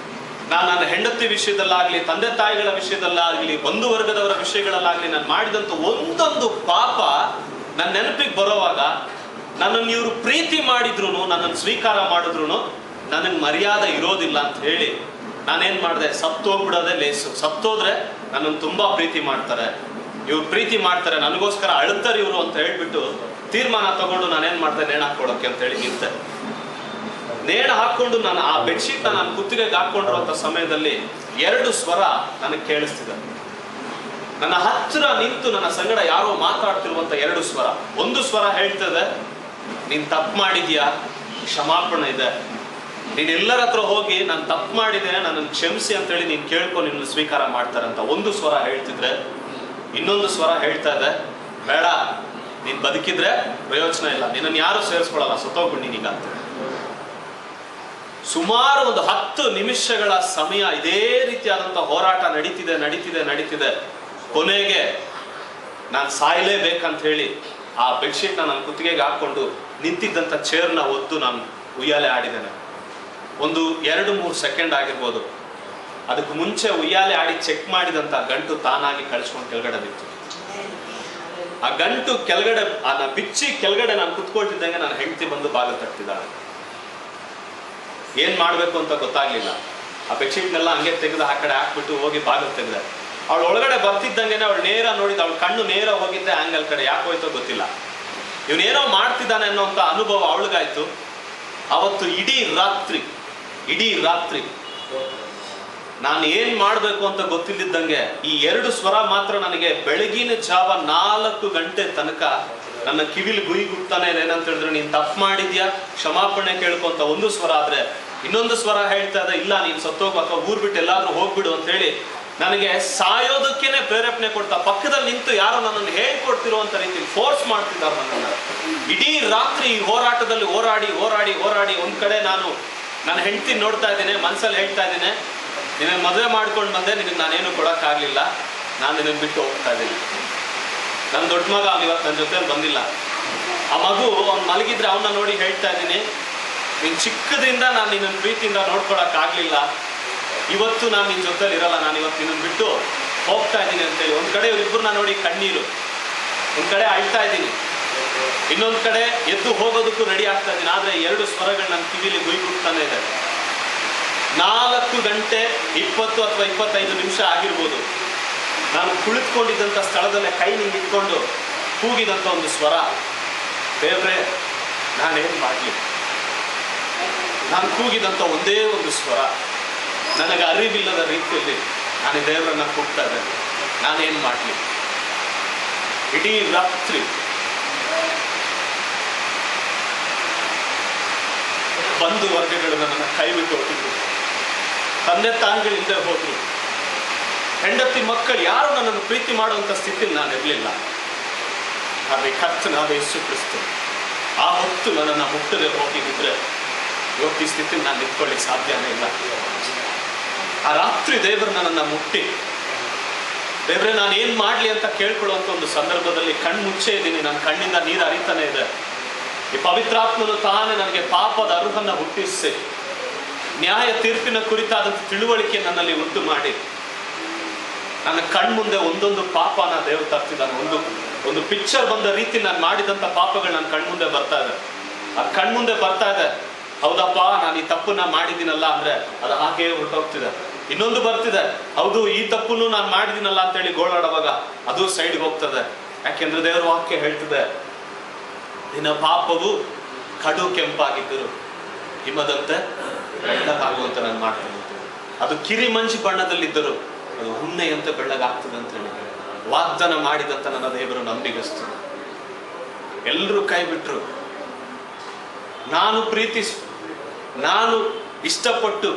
ನನ್ನ ಹೆಂಡತಿ ವಿಷಯದಲ್ಲಾಗಲಿ, ತಂದೆ ತಾಯಿಗಳ ವಿಷಯದಲ್ಲಾಗಲಿ, ಬಂಧುವರ್ಗದವರ ವಿಷಯಗಳಲ್ಲಾಗಲಿ ನಾನು ಮಾಡಿದಂಥ ಒಂದೊಂದು ಪಾಪ ನನ್ನ ನೆನಪಿಗೆ ಬರೋವಾಗ, ನನ್ನನ್ನು ಇವರು ಪ್ರೀತಿ ಮಾಡಿದ್ರು, ನನ್ನನ್ನು ಸ್ವೀಕಾರ ಮಾಡಿದ್ರು ನನಗೆ ಮರ್ಯಾದೆ ಇರೋದಿಲ್ಲ ಅಂತ ಹೇಳಿ ನಾನೇನು ಮಾಡಿದೆ, ಸತ್ತೋಗ್ಬಿಡೋದೇ ಲೇಸು. ಸತ್ತೋದ್ರೆ ನನ್ನನ್ನು ತುಂಬ ಪ್ರೀತಿ ಮಾಡ್ತಾರೆ, ಇವ್ರು ಪ್ರೀತಿ ಮಾಡ್ತಾರೆ, ನನಗೋಸ್ಕರ ಅಳ್ತಾರೆ ಇವರು ಅಂತ ಹೇಳ್ಬಿಟ್ಟು ತೀರ್ಮಾನ ತಗೊಂಡು ನಾನೇನು ಮಾಡಿದೆ, ನೇಣು ಹಾಕ್ಕೊಳ್ಳೋಕ್ಕೆ ಅಂತೇಳಿ ನಿಂತೆ. ನೇಣು ಹಾಕ್ಕೊಂಡು ನಾನು ಆ ಬೆಡ್ಶೀಟ್ನ ನಾನು ಕುತ್ತಿಗೆಗೆ ಹಾಕ್ಕೊಂಡಿರುವಂಥ ಸಮಯದಲ್ಲಿ 2 ಸ್ವರ ನನಗೆ ಕೇಳಿಸ್ತಿದೆ. ನನ್ನ ಹತ್ತಿರ ನಿಂತು ನನ್ನ ಸಂಗಡ ಯಾರೋ ಮಾತಾಡ್ತಿರುವಂಥ 2 ಸ್ವರ. ಒಂದು ಸ್ವರ ಹೇಳ್ತದೆ, ನೀನು ತಪ್ಪು ಮಾಡಿದ್ಯಾ, ಕ್ಷಮಾಪಣೆ ಇದೆ, ನೀನು ಎಲ್ಲರ ಹತ್ರ ಹೋಗಿ ನಾನು ತಪ್ಪು ಮಾಡಿದ್ದೇನೆ, ನನ್ನನ್ನು ಕ್ಷಮಿಸಿ ಅಂತೇಳಿ ನೀನು ಕೇಳ್ಕೊಂಡು ನಿನ್ನನ್ನು ಸ್ವೀಕಾರ ಮಾಡ್ತಾರಂತ ಒಂದು ಸ್ವರ ಹೇಳ್ತಿದ್ರೆ, ಇನ್ನೊಂದು ಸ್ವರ ಹೇಳ್ತಾ ಇದೆ, ಬೇಡ, ನೀನು ಬದುಕಿದ್ರೆ ಪ್ರಯೋಜನ ಇಲ್ಲ, ನಿನ್ನನ್ನು ಯಾರು ಸೇರಿಸ್ಕೊಳ್ಳಲ್ಲ, ಸತ್ತೋಗ್ಬಿಟ್ಟಿನೀಗ ಅಂತ. ಸುಮಾರು ಒಂದು 10 ನಿಮಿಷಗಳ ಸಮಯ ಇದೇ ರೀತಿಯಾದಂಥ ಹೋರಾಟ ನಡೀತಿದೆ. ಕೊನೆಗೆ ನಾನು ಸಾಯಲೇಬೇಕಂತ ಹೇಳಿ ಆ ಬೆಡ್ಶೀಟ್ನ ನಾನು ಕುತ್ತಿಗೆಗೆ ಹಾಕ್ಕೊಂಡು ನಿಂತಿದ್ದಂಥ ಚೇರ್ನ ಒದ್ದು ನಾನು ಉಯ್ಯಾಲೆ ಆಡಿದ್ದೇನೆ. ಒಂದು 2-3 ಸೆಕೆಂಡ್ ಆಗಿರ್ಬೋದು. ಅದಕ್ಕೆ ಮುಂಚೆ ಉಯ್ಯಾಲೆ ಆಡಿ ಚೆಕ್ ಮಾಡಿದಂಥ ಗಂಟು ತಾನಾಗಿ ಕಳಿಸ್ಕೊಂಡು ಕೆಳಗಡೆ ಬಿತ್ತು. ಆ ಗಂಟು ಕೆಳಗಡೆ ಬಿಚ್ಚಿ ಕೆಳಗಡೆ ನಾನು ಕುತ್ಕೊಳ್ತಿದ್ದಂಗೆ ನನ್ನ ಹೆಂಡತಿ ಬಂದು ಬಾಗಿಲು ತಟ್ಟಿದ್ದಾಳೆ. ಏನು ಮಾಡಬೇಕು ಅಂತ ಗೊತ್ತಾಗ್ಲಿಲ್ಲ. ಆ ಬೆಡ್ಶೀಟ್ನೆಲ್ಲ ಹಂಗೆ ತೆಗೆದು ಆ ಕಡೆ ಹಾಕ್ಬಿಟ್ಟು ಹೋಗಿ ಬಾಗಿಲು ತೆಗೆದೆ. ಅವಳು ಒಳಗಡೆ ಬರ್ತಿದ್ದಂಗೆ ಅವಳು ನೇರ ನೋಡಿದ, ಅವಳು ಕಣ್ಣು ನೇರ ಹೋಗಿದ್ದೆ ಆ್ಯಂಗಲ್ ಕಡೆ, ಯಾಕೆ ಹೋಯ್ತೋ ಗೊತ್ತಿಲ್ಲ. ಇವನೇನೋ ಮಾಡ್ತಿದ್ದಾನೆ ಅನ್ನೋಂಥ ಅನುಭವ ಅವಳಿಗಾಯ್ತು. ಅವತ್ತು ಇಡೀ ರಾತ್ರಿ ನಾನು ಏನು ಮಾಡಬೇಕು ಅಂತ ಗೊತ್ತಿಲ್ಲದಂಗೆ ಈ 2 ಸ್ವರ ಮಾತ್ರ ನನಗೆ ಬೆಳಗಿನ ಜಾವ 4 ಗಂಟೆ ತನಕ ನನ್ನ ಕಿವಿಲಿ ಗುಯ್ಗುಡ್ತಾನೆ ಇದೆ. ಏನಂತ ಹೇಳಿದ್ರೆ, ನೀನು ತಪ್ಪು ಮಾಡಿದ್ಯಾ, ಕ್ಷಮಾಪಣೆ ಕೇಳ್ಕೊಂತ ಒಂದು ಸ್ವರ. ಆದರೆ ಇನ್ನೊಂದು ಸ್ವರ ಹೇಳ್ತಾ ಇದೆ, ಇಲ್ಲ ನೀನು ಸತ್ತೋಗು ಅಥವಾ ಊರು ಬಿಟ್ಟು ಎಲ್ಲಾದ್ರೂ ಹೋಗ್ಬಿಡು ಅಂತೇಳಿ ನನಗೆ ಸಾಯೋದಕ್ಕೇನೆ ಪ್ರೇರೇಪಣೆ ಕೊಡ್ತಾ ಪಕ್ಕದಲ್ಲಿ ನಿಂತು ಯಾರೋ ನನ್ನನ್ನು ಹೇಳ್ಕೊಡ್ತಿರುವಂಥ ರೀತಿಯಲ್ಲಿ ಫೋರ್ಸ್ ಮಾಡ್ತಿದ್ದಾರೆ ನನ್ನನ್ನು. ಇಡೀ ರಾತ್ರಿ ಈ ಹೋರಾಟದಲ್ಲಿ ಹೋರಾಡಿ ಒಂದು ಕಡೆ ನಾನು ನನ್ನ ಹೆಂಡತಿ ನೋಡ್ತಾ ಇದ್ದೇನೆ, ಮನಸ್ಸಲ್ಲಿ ಹೇಳ್ತಾ ಇದ್ದೇನೆ, ನಿನಗೆ ಮದುವೆ ಮಾಡ್ಕೊಂಡು ಬಂದೆ, ನಿನಗೆ ನಾನೇನು ಕೊಡೋಕ್ಕಾಗಲಿಲ್ಲ, ನಾನು ನಿನಗೆ ಬಿಟ್ಟು ಹೋಗ್ತಾ ಇದ್ದೀನಿ. ನನ್ನ ದೊಡ್ಡ ಮಗ ಇವತ್ತು ನನ್ನ ಜೊತೆಲಿ ಬಂದಿಲ್ಲ, ಆ ಮಗು ಅವ್ನು ಮಲಗಿದ್ರೆ ಅವನ್ನ ನೋಡಿ ಹೇಳ್ತಾ ಇದ್ದೀನಿ, ನೀನು ಚಿಕ್ಕದಿಂದ ನಾನು ನಿನ್ನನ್ನು ಪ್ರೀತಿಯಿಂದ ನೋಡ್ಕೊಳಕ್ಕಾಗಲಿಲ್ಲ, ಇವತ್ತು ನಾನು ನಿನ್ನ ಜೊತೆಲಿ ಇರಲ್ಲ, ನಾನು ಇವತ್ತು ನಿನ್ನನ್ನು ಬಿಟ್ಟು ಹೋಗ್ತಾ ಇದ್ದೀನಿ ಅಂತೇಳಿ. ಒಂದು ಕಡೆ ಇವರಿಬ್ಬರನ್ನ ನೋಡಿ ಕಣ್ಣೀರು, ಒಂದು ಕಡೆ ಅಳ್ತಾ ಇದ್ದೀನಿ, ಇನ್ನೊಂದು ಕಡೆ ಎದ್ದು ಹೋಗೋದಕ್ಕೂ ರೆಡಿ ಆಗ್ತಾ ಇದ್ದೀನಿ. ಆದರೆ ಎರಡು ಸ್ವರಗಳು ನನ್ನ ಕಿವಿಲಿ ಗುಯ್ಗುಡ್ತಾನೆ ಇದೆ. 4 ಗಂಟೆ 20 ಅಥವಾ 25 ನಿಮಿಷ ಆಗಿರ್ಬೋದು. ನಾನು ಕುಳಿತುಕೊಂಡಿದ್ದಂಥ ಸ್ಥಳದಲ್ಲೇ ಕೈ ನಿಂಗಿಟ್ಕೊಂಡು ಕೂಗಿದಂಥ ಒಂದು ಸ್ವರ, ದೇವ್ರೆ ನಾನೇನು ಮಾಡಲಿ. ನಾನು ಕೂಗಿದಂಥ ಒಂದೇ ಒಂದು ಸ್ವರ, ನನಗೆ ಅರಿವಿಲ್ಲದ ರೀತಿಯಲ್ಲಿ ನಾನು ದೇವರನ್ನ ಕೂಗ್ತಾ ಇದ್ದೇನೆ, ನಾನೇನು ಮಾಡಲಿ. ಇಡೀ ರಾತ್ರಿ ಬಂಧು ವರ್ಗಗಳು ನನ್ನನ್ನು ಕೈ ಬಿಟ್ಟು ಹೋಗಿದ್ರು, ತಂದೆ ತಾಯಿಗಳಿಂದ ಹೋದ್ರು, ಹೆಂಡತಿ ಮಕ್ಕಳು ಯಾರು ನನ್ನನ್ನು ಪ್ರೀತಿ ಮಾಡುವಂಥ ಸ್ಥಿತಿಯಲ್ಲಿ ನಾನು ಇರಲಿಲ್ಲ. ಆದರೆ ಕರ್ತನಾದ ಯೇಸು ಕ್ರಿಸ್ತ ಆ ಹೊತ್ತು ನನ್ನನ್ನು ಮುಟ್ಟದೆ ಹೋಗಿದ್ದರೆ ಇವತ್ತು ಈ ಸ್ಥಿತಿಯಲ್ಲಿ ನಾನು ನಿಂತ್ಕೊಳ್ಳಿಕ್ಕೆ ಸಾಧ್ಯನೇ ಇಲ್ಲ. ಆ ರಾತ್ರಿ ದೇವರು ನನ್ನನ್ನು ಮುಟ್ಟಿ, ದೇವ್ರೆ ನಾನು ಏನು ಮಾಡಲಿ ಅಂತ ಕೇಳ್ಕೊಳ್ಳುವಂಥ ಒಂದು ಸಂದರ್ಭದಲ್ಲಿ ಕಣ್ಣು ಮುಚ್ಚೇ ಇದ್ದೀನಿ, ನನ್ನ ಕಣ್ಣಿಂದ ನೀರು ಹರಿತಾನೆ ಇದೆ. ಈ ಪವಿತ್ರಾತ್ಮನು ತಾನೇ ನನಗೆ ಪಾಪದ ಅರುಹನ್ನು ಹುಟ್ಟಿಸಿ ನ್ಯಾಯ ತೀರ್ಪಿನ ಕುರಿತಾದಂಥ ತಿಳುವಳಿಕೆ ನನ್ನಲ್ಲಿ ಉಂಟು ಮಾಡಿ ನನ್ನ ಕಣ್ಮುಂದೆ ಒಂದೊಂದು ಪಾಪನ ದೇವರು ತರ್ತಿದ್ದಾನೆ. ಒಂದು ಪಿಕ್ಚರ್ ಬಂದ ರೀತಿ ನಾನು ಮಾಡಿದಂಥ ಪಾಪಗಳು ನನ್ನ ಕಣ್ಮುಂದೆ ಬರ್ತಾ ಇದೆ. ಆ ಕಣ್ಮುಂದೆ ಬರ್ತಾ ಇದೆ, ಹೌದಪ್ಪ ನಾನು ಈ ತಪ್ಪನ್ನ ಮಾಡಿದ್ದೀನಲ್ಲ ಅಂದ್ರೆ ಅದು ಹಾಗೆ ಹೊರಟೋಗ್ತಿದೆ. ಇನ್ನೊಂದು ಬರ್ತಿದೆ, ಹೌದು ಈ ತಪ್ಪನ್ನು ನಾನು ಮಾಡಿದ್ದೀನಲ್ಲ ಅಂತೇಳಿ ಗೋಳಾಡುವಾಗ ಅದು ಸೈಡ್ಗೆ ಹೋಗ್ತದೆ. ಯಾಕೆಂದ್ರೆ ದೇವರ ವಾಕ್ಯ ಹೇಳ್ತಿದೆ, ನಿನ್ನ ಪಾಪವು ಕಡು ಕೆಂಪಾಗಿದ್ದರು ಹಿಮದಂತೆ ಬೆಳ್ಳಗಾಗುವಂತೆ ನಾನು ಮಾಡ್ತೀನಿ. ಅದು ಕಿರಿ ಮಂಜು ಬಣ್ಣದಲ್ಲಿದ್ದರು ಅದು ಹುಣ್ಣೆಯಂತೆ ಬೆಳ್ಳಗಾಗ್ತದೆ ಅಂತ ಹೇಳಿ ವಾಗ್ದಾನ ಮಾಡಿದಂತ ನನ್ನ ದೇವರು ನಂಬಿಗಸ್ತು. ಎಲ್ಲರೂ ಕೈ ಬಿಟ್ರು. ನಾನು ಇಷ್ಟಪಟ್ಟು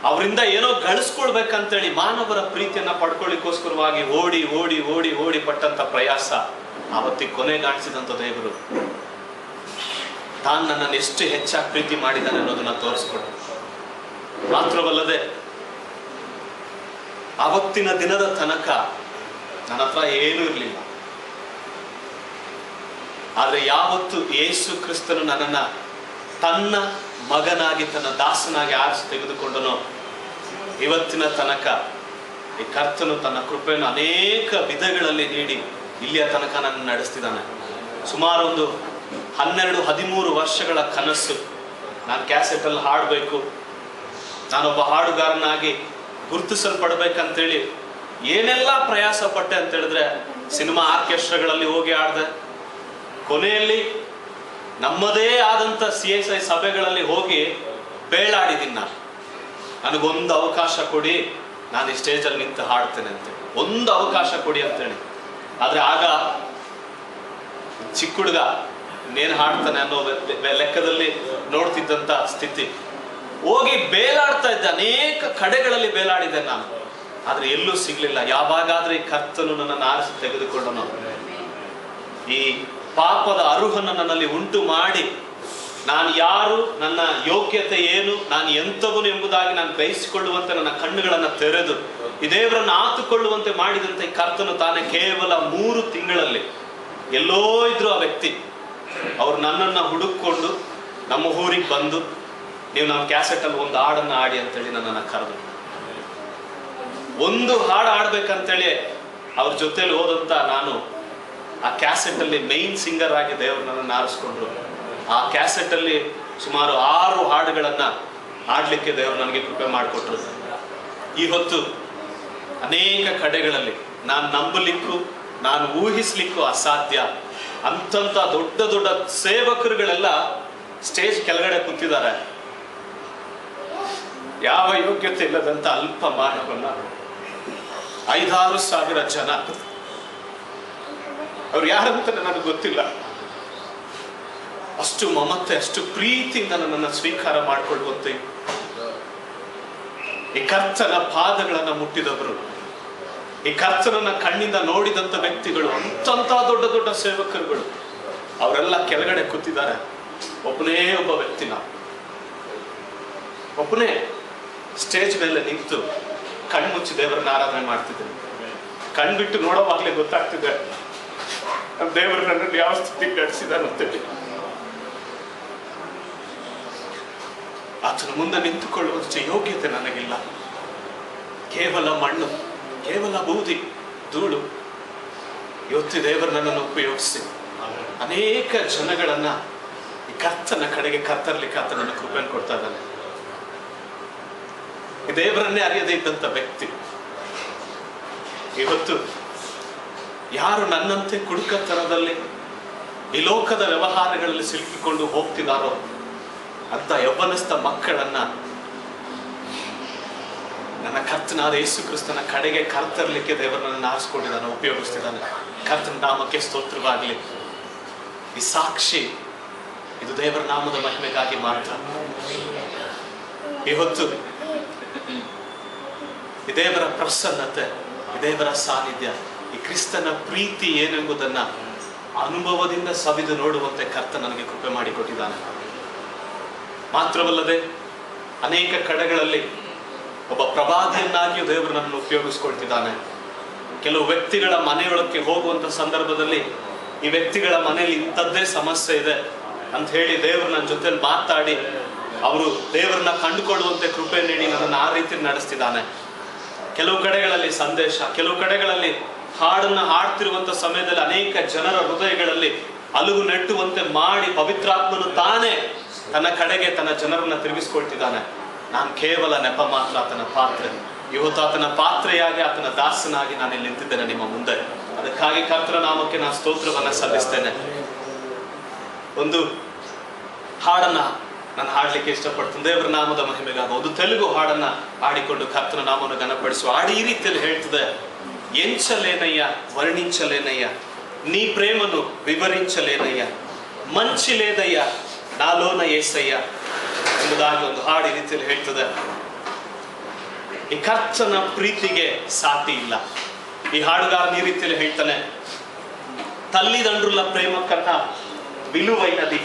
ಅವರಿಂದ ಏನೋ ಗಳಿಸ್ಕೊಳ್ಬೇಕಂತೇಳಿ ಮಾನವರ ಪ್ರೀತಿಯನ್ನ ಪಡ್ಕೊಳ್ಳಿಕ್ಕೋಸ್ಕರವಾಗಿ ಓಡಿ ಓಡಿ ಓಡಿ ಓಡಿ ಪಟ್ಟಂತ ಪ್ರಯಾಸ ಆವತ್ತಿಗೆ ಕೊನೆಗಾಣಿಸಿದಂಥ ದೇವರು ತಾನು ನನ್ನನ್ನು ಎಷ್ಟು ಹೆಚ್ಚಾಗಿ ಪ್ರೀತಿ ಮಾಡಿದ್ದಾನೆ ಅನ್ನೋದನ್ನ ತೋರಿಸ್ಕೊಡು. ಮಾತ್ರವಲ್ಲದೆ ಆವತ್ತಿನ ದಿನದ ತನಕ ನನ್ನ ಹತ್ರ ಏನೂ ಇರಲಿಲ್ಲ. ಆದ್ರೆ ಯಾವತ್ತು ಯೇಸು ಕ್ರಿಸ್ತನು ನನ್ನನ್ನ ತನ್ನ ಮಗನಾಗಿ ತನ್ನ ದಾಸನಾಗಿ ಆರಿಸಿ ತೆಗೆದುಕೊಂಡನೋ ಇವತ್ತಿನ ತನಕ ಈ ಕರ್ತನು ತನ್ನ ಕೃಪೆಯನ್ನು ಅನೇಕ ವಿಧಗಳಲ್ಲಿ ನೀಡಿ ಇಲ್ಲಿಯ ತನಕ ನನ್ನ ನಡೆಸ್ತಿದ್ದಾನೆ. ಸುಮಾರು ಒಂದು 12-13 ವರ್ಷಗಳ ಕನಸು, ನಾನು ಕ್ಯಾಸೆಟಲ್ಲಿ ಹಾಡಬೇಕು, ನಾನೊಬ್ಬ ಹಾಡುಗಾರನಾಗಿ ಗುರುತಿಸಲ್ಪಡ್ಬೇಕಂತೇಳಿ ಏನೆಲ್ಲ ಪ್ರಯಾಸ ಪಟ್ಟೆ ಅಂತ ಹೇಳಿದ್ರೆ, ಸಿನಿಮಾ ಆರ್ಕೆಸ್ಟ್ರಾಗಳಲ್ಲಿ ಹೋಗಿ ಆಡಿದೆ, ಕೊನೆಯಲ್ಲಿ ನಮ್ಮದೇ ಆದಂಥ CSI ಸಭೆಗಳಲ್ಲಿ ಹೋಗಿ ಬೇಳಾಡಿದ್ದೀನಿ. ನನಗೊಂದು ಅವಕಾಶ ಕೊಡಿ, ನಾನು ಈ ಸ್ಟೇಜಲ್ಲಿ ನಿಂತು ಹಾಡ್ತೇನೆ ಅಂತ, ಒಂದು ಅವಕಾಶ ಕೊಡಿ ಅಂತೇಳಿ. ಆದರೆ ಆಗ ಚಿಕ್ಕ ಹುಡುಗ ಇನ್ನೇನು ಹಾಡ್ತಾನೆ ಅನ್ನೋ ಲೆಕ್ಕದಲ್ಲಿ ನೋಡ್ತಿದ್ದಂಥ ಸ್ಥಿತಿ. ಹೋಗಿ ಬೇಲಾಡ್ತಾ ಇದ್ದೆ, ಅನೇಕ ಕಡೆಗಳಲ್ಲಿ ಬೇಲಾಡಿದ್ದೆ ನಾನು, ಆದರೆ ಎಲ್ಲೂ ಸಿಗ್ಲಿಲ್ಲ. ಯಾವಾಗಾದ್ರೆ ಈ ಕರ್ತನು ನನ್ನನ್ನು ಆರಿಸಿ ತೆಗೆದುಕೊಂಡನು, ಈ ಪಾಪದ ಅರುಹನ್ನು ನನ್ನಲ್ಲಿ ಉಂಟು ಮಾಡಿ ನಾನು ಯಾರು, ನನ್ನ ಯೋಗ್ಯತೆ ಏನು, ನಾನು ಎಂಥವನು ಎಂಬುದಾಗಿ ನಾನು ಗ್ರಹಿಸಿಕೊಳ್ಳುವಂತೆ ನನ್ನ ಕಣ್ಣುಗಳನ್ನು ತೆರೆದು ಈ ದೇವರನ್ನು ಆತುಕೊಳ್ಳುವಂತೆ ಮಾಡಿದಂತೆ ಈ ಕರ್ತನು ತಾನೇ ಕೇವಲ 3 ತಿಂಗಳಲ್ಲಿ ಎಲ್ಲೋ ಇದ್ರು ಆ ವ್ಯಕ್ತಿ, ಅವ್ರು ನನ್ನನ್ನು ಹುಡುಕೊಂಡು ನಮ್ಮ ಊರಿಗೆ ಬಂದು, ನೀವು ನಮ್ಮ ಕ್ಯಾಸೆಟಲ್ಲಿ ಒಂದು ಹಾಡನ್ನು ಆಡಿ ಅಂತೇಳಿ ನನ್ನನ್ನು ಕರೆದು, ಒಂದು ಹಾಡು ಆಡ್ಬೇಕಂತೇಳಿ ಅವ್ರ ಜೊತೆಲಿ ಹೋದಂತ ನಾನು ಆ ಕ್ಯಾಸೆಟಲ್ಲಿ ಮೈನ್ ಸಿಂಗರ್ ಆಗಿ ದೇವರು ನನ್ನನ್ನು ಆರಿಸ್ಕೊಂಡ್ರು. ಆ ಕ್ಯಾಸೆಟಲ್ಲಿ ಸುಮಾರು 6 ಹಾಡುಗಳನ್ನ ಆಡ್ಲಿಕ್ಕೆ ದೇವರು ನನಗೆ ಕೃಪೆ ಮಾಡಿಕೊಟ್ರು. ಈ ಹೊತ್ತು ಅನೇಕ ಕಡೆಗಳಲ್ಲಿ ನಾನು ನಂಬಲಿಕ್ಕೂ ನಾನು ಊಹಿಸ್ಲಿಕ್ಕೂ ಅಸಾಧ್ಯ ಅಂತಂತ ದೊಡ್ಡ ದೊಡ್ಡ ಸೇವಕರುಗಳೆಲ್ಲ ಸ್ಟೇಜ್ ಕೆಳಗಡೆ ಕೂತಿದ್ದಾರೆ. ಯಾವ ಯೋಗ್ಯತೆ ಇಲ್ಲದಂತ ಅಲ್ಪ ಮಾನವನ್ನ 5,000-6,000 ಜನ, ಅವ್ರು ಯಾರಂತ ನನಗೆ ಗೊತ್ತಿಲ್ಲ, ಅಷ್ಟು ಮಮತೆ ಅಷ್ಟು ಪ್ರೀತಿಯಿಂದ ನನ್ನನ್ನು ಸ್ವೀಕಾರ ಮಾಡಿಕೊಳ್ಳುವಂತೆ ಈ ಕರ್ತನ ಪಾದಗಳನ್ನ ಮುಟ್ಟಿದವರು, ಈ ಕರ್ತನನ್ನ ಕಣ್ಣಿಂದ ನೋಡಿದಂತ ವ್ಯಕ್ತಿಗಳು, ಅಂತಂತ ದೊಡ್ಡ ದೊಡ್ಡ ಸೇವಕರುಗಳು ಅವರೆಲ್ಲ ಕೆಳಗಡೆ ಕೂತಿದ್ದಾರೆ. ಒಬ್ಬನೇ ಒಬ್ಬ ವ್ಯಕ್ತಿನ ಒಬ್ಬನೇ ಸ್ಟೇಜ್ ಮೇಲೆ ನಿಂತು ಕಣ್ಮುಚ್ಚಿ ದೇವರನ್ನ ಆರಾಧನೆ ಮಾಡ್ತಿದ್ದೆ. ಕಣ್ಬಿಟ್ಟು ನೋಡೋವಾಗ್ಲೇ ಗೊತ್ತಾಗ್ತಿದೆ ದೇವರು ನನ್ನನ್ನು ಯಾವ ಸ್ಥಿತಿಗೆ ನಡೆಸಿದಾನಂತೇಳಿ ಆತನ ಮುಂದೆ ನಿಂತುಕೊಳ್ಳುವಂತೆ ಯೋಗ್ಯತೆ ನನಗಿಲ್ಲ. ಕೇವಲ ಮಣ್ಣು, ಕೇವಲ ಬೂದಿ, ಧೂಳು. ಇವತ್ತು ದೇವರು ನನ್ನನ್ನು ಉಪಯೋಗಿಸಿ ಅನೇಕ ಜನಗಳನ್ನ ಈ ಕರ್ತನ ಕಡೆಗೆ ಕರ್ತರ್ಲಿಕ್ಕೆ ಆತ ನನ್ನ ಕೃಪೆಯನ್ನು ಕೊಡ್ತಾ ಇದ್ದಾನೆ. ಈ ದೇವರನ್ನೇ ಅರಿಯದೇ ಇದ್ದಂತ ವ್ಯಕ್ತಿ ಇವತ್ತು ಯಾರು ನನ್ನಂತೆ ಕುಡುಕತನದಲ್ಲಿ ಈ ಲೋಕದ ವ್ಯವಹಾರಗಳಲ್ಲಿ ಸಿಲುಕಿಕೊಂಡು ಹೋಗ್ತಿದಾರೋ ಅಂತ ಯೌವನಸ್ಥ ಮಕ್ಕಳನ್ನ ನನ್ನ ಕರ್ತನಾದ ಯೇಸು ಕ್ರಿಸ್ತನ ಕಡೆಗೆ ಕರ್ತರ್ಲಿಕ್ಕೆ ದೇವರನ್ನ ಆರಿಸ್ಕೊಂಡಿದ್ದಾನೆ, ಉಪಯೋಗಿಸ್ತಿದ್ದಾನೆ. ಕರ್ತನ ನಾಮಕ್ಕೆ ಸ್ತೋತ್ರವಾಗಲಿ. ಈ ಸಾಕ್ಷಿ ಇದು ದೇವರ ನಾಮದ ಮಹಿಮೆಗಾಗಿ ಮಾತ್ರ. ಇವತ್ತು ಈ ದೇವರ ಪ್ರಸನ್ನತೆ, ಈ ದೇವರ ಸಾನ್ನಿಧ್ಯ, ಈ ಕ್ರಿಸ್ತನ ಪ್ರೀತಿ ಏನೆಂಬುದನ್ನ ಅನುಭವದಿಂದ ಸವಿದು ನೋಡುವಂತೆ ಕರ್ತ ನನಗೆ ಕೃಪೆ ಮಾಡಿಕೊಟ್ಟಿದ್ದಾನೆ. ಮಾತ್ರವಲ್ಲದೆ ಅನೇಕ ಕಡೆಗಳಲ್ಲಿ ಒಬ್ಬ ಪ್ರವಾದಿಯನ್ನಾಗಿಯೂ ದೇವರು ನನ್ನನ್ನು ಉಪಯೋಗಿಸ್ಕೊಳ್ತಿದ್ದಾನೆ. ಕೆಲವು ವ್ಯಕ್ತಿಗಳ ಮನೆಯೊಳಕ್ಕೆ ಹೋಗುವಂತ ಸಂದರ್ಭದಲ್ಲಿ ಈ ವ್ಯಕ್ತಿಗಳ ಮನೆಯಲ್ಲಿ ಇಂಥದ್ದೇ ಸಮಸ್ಯೆ ಇದೆ ಅಂತ ಹೇಳಿ ದೇವರು ನನ್ನ ಜೊತೆ ಮಾತಾಡಿ ಅವರು ದೇವರನ್ನ ಕಂಡುಕೊಳ್ಳುವಂತೆ ಕೃಪೆ ನೀಡಿ ನನ್ನನ್ನು ಆ ರೀತಿ ನಡೆಸ್ತಿದ್ದಾನೆ. ಕೆಲವು ಕಡೆಗಳಲ್ಲಿ ಸಂದೇಶ, ಕೆಲವು ಕಡೆಗಳಲ್ಲಿ ಹಾಡನ್ನ ಹಾಡ್ತಿರುವಂತ ಸಮಯದಲ್ಲಿ ಅನೇಕ ಜನರ ಹೃದಯಗಳಲ್ಲಿ ಅಲುಗು ನೆಟ್ಟುವಂತೆ ಮಾಡಿ ಪವಿತ್ರಾತ್ಮನು ತಾನೇ ತನ್ನ ಕಡೆಗೆ ತನ್ನ ಜನರನ್ನ ತಿರುಗಿಸ್ಕೊಳ್ತಿದ್ದಾನೆ. ನಾನು ಕೇವಲ ನೆಪ ಮಾತ್ರ, ಆತನ ಪಾತ್ರೆ. ಇವತ್ತು ಆತನ ಪಾತ್ರೆಯಾಗಿ, ಆತನ ದಾಸನಾಗಿ ನಾನು ಇಲ್ಲಿ ನಿಂತಿದ್ದೇನೆ ನಿಮ್ಮ ಮುಂದೆ. ಅದಕ್ಕಾಗಿ ಕರ್ತನ ನಾಮಕ್ಕೆ ನಾನು ಸ್ತೋತ್ರವನ್ನ ಸಲ್ಲಿಸ್ತೇನೆ. ಒಂದು ಹಾಡನ್ನ ನಾನು ಹಾಡ್ಲಿಕ್ಕೆ ಇಷ್ಟಪಡ್ತೇನೆ, ದೇವರ ನಾಮದ ಮಹಿಮೆಗಾಗಿ. ಒಂದು ತೆಲುಗು ಹಾಡನ್ನ ಹಾಡಿಕೊಂಡು ಕರ್ತನ ನಾಮವನ್ನು ಘನಪಡಿಸುವ ಹಾಡು ಈ ರೀತಿಯಲ್ಲಿ ಹೇಳ್ತದೆ: ಎಂಚಲೇನಯ್ಯ ವರ್ಣಿಂಚಲೇನಯ್ಯ నీ ప్రేమను వివరించలేనయ్య మంచిలేదయ్య నాలోన యేసయ్య ಎಂಬುದಾಗಿ ಒಂದು ಹಾಡು ಈ ರೀತಿಯಲ್ಲಿ ಹೇಳ್ತದೆ. ಈ ಕರ್ತನ ಪ್ರೀತಿಗೆ ಸಾಟಿ ಇಲ್ಲ. ಈ ಹಾಡುಗಾರನ ಈ ರೀತಿಯಲ್ಲಿ ಹೇಳ್ತಾನೆ: తల్లిదండ్రుల ప్రేమ కన్నా విలువైనది,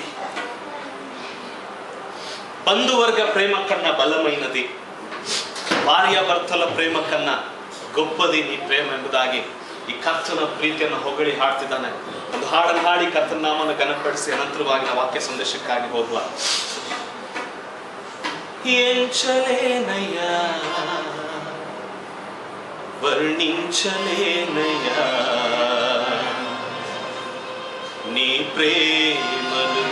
బంధువర్గ ప్రేమ కన్నా బలమైనది, భార్యాభర్తల ప్రేమ కన్నా గొప్పది నీ ప్రేಮ ಎಂಬುದಾಗಿ ಈ ಕರ್ತನ ಪ್ರೀತಿಯನ್ನು ಹೊಗಳಿ ಹಾಡ್ತಿದ್ದಾನೆ. ಒಂದು ಹಾಡನ್ನು ಹಾಡಿ ಕರ್ತನ ನಾಮವನ್ನು ಘನಪಡಿಸಿ ಅನಂತರವಾಗಿ ನಾವು ವಾಕ್ಯ ಸಂದೇಶಕ್ಕಾಗಿ ಹೋಗುವ. ఎంచలేనయ్యా వర్ణించలేనయ్యా నీ ప్రేమను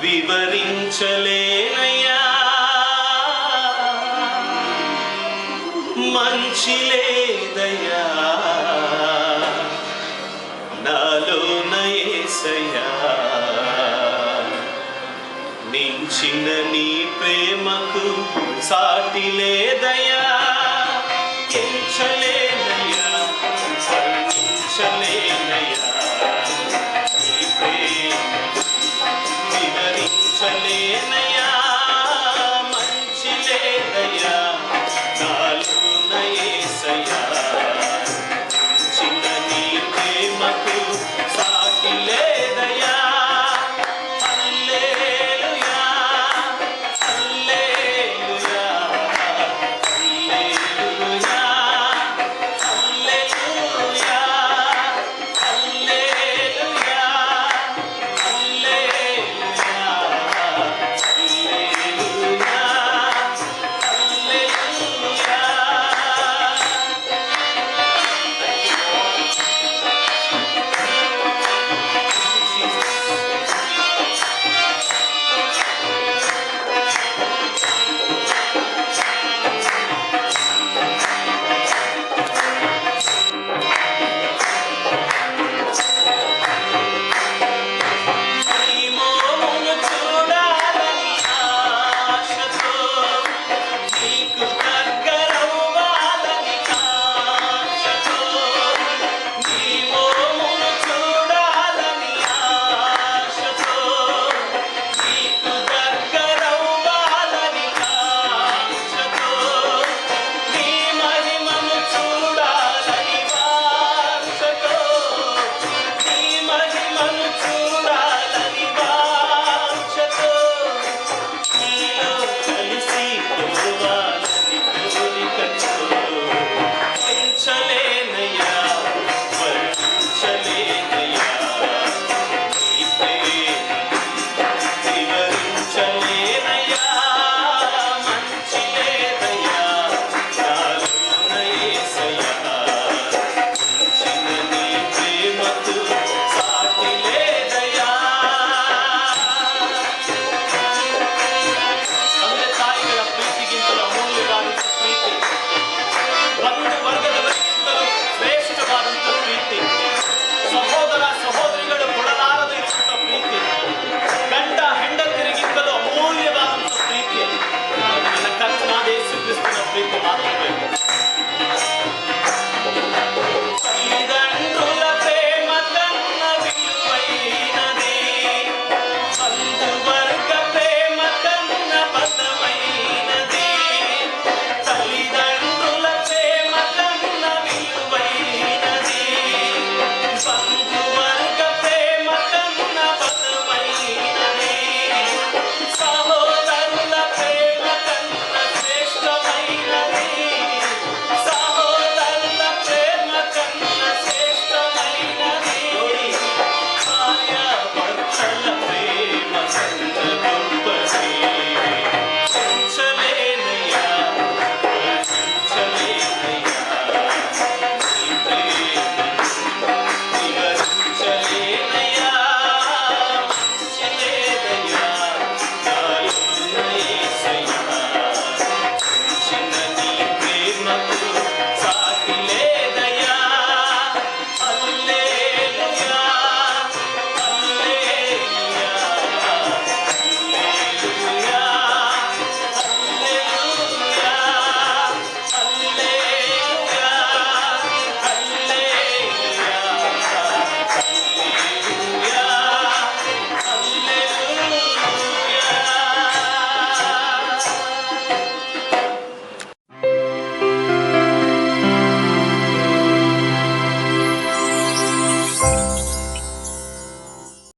వివరించలేనయ్యా మంచి లేదయ్యా నాలోన యేసయ్యా నించిన నీ ప్రేమకు సాటి లేదయ్యా ఎంచలేనయ్యా వర్ణించలేనయ్యా